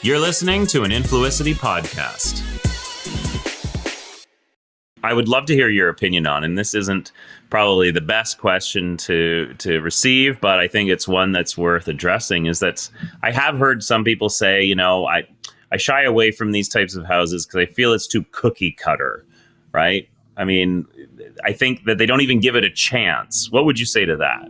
You're listening to an Influicity podcast. I would love to hear your opinion on, and this isn't probably the best question to receive, but I think it's one that's worth addressing, is that I have heard some people say, you know, I shy away from these types of houses because I feel it's too cookie cutter, right? I mean, I think that they don't even give it a chance. What would you say to that?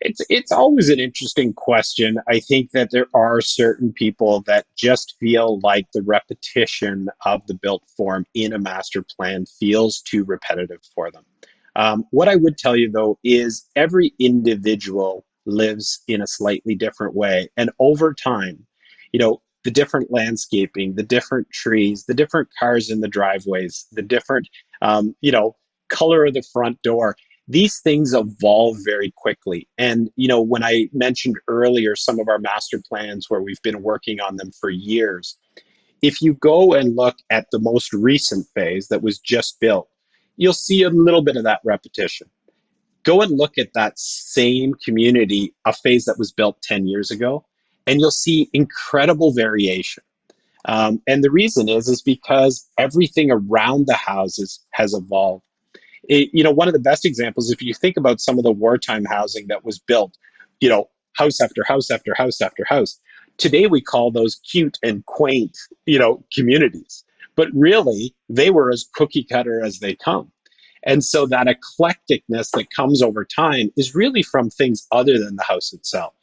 It's always an interesting question. I think that there are certain people that just feel like the repetition of the built form in a master plan feels too repetitive for them. What I would tell you, though, is every individual lives in a slightly different way. And over time, the different landscaping, the different trees, the different cars in the driveways, the different, color of the front door, these things evolve very quickly. And, when I mentioned earlier some of our master plans where we've been working on them for years, if you go and look at the most recent phase that was just built, you'll see a little bit of that repetition. Go and look at that same community, a phase that was built 10 years ago, and you'll see incredible variation. And the reason is because everything around the houses has evolved. One of the best examples, if you think about some of the wartime housing that was built, house after house after house after house. Today we call those cute and quaint, communities. But really, they were as cookie cutter as they come. And so that eclecticness that comes over time is really from things other than the house itself.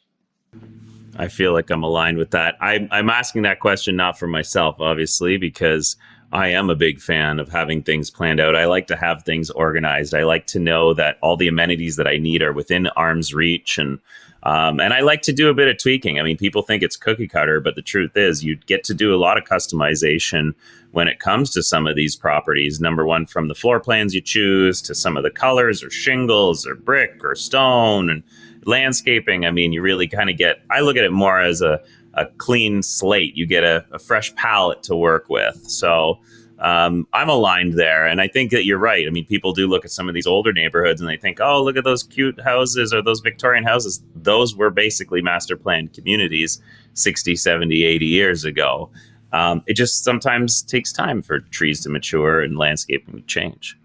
I feel like I'm aligned with that. I'm asking that question not for myself, obviously, because I am a big fan of having things planned out. I like to have things organized. I like to know that all the amenities that I need are within arm's reach. And I like to do a bit of tweaking. I mean, people think it's cookie cutter, but the truth is you get to do a lot of customization when it comes to some of these properties. Number one, from the floor plans you choose to some of the colors or shingles or brick or stone and landscaping. I mean, you really kind of I look at it more as a clean slate. You get a fresh palette to work with. So I'm aligned there. And I think that you're right. I mean, people do look at some of these older neighborhoods and they think, oh, look at those cute houses or those Victorian houses. Those were basically master planned communities 60, 70, 80 years ago. It just sometimes takes time for trees to mature and landscaping to change.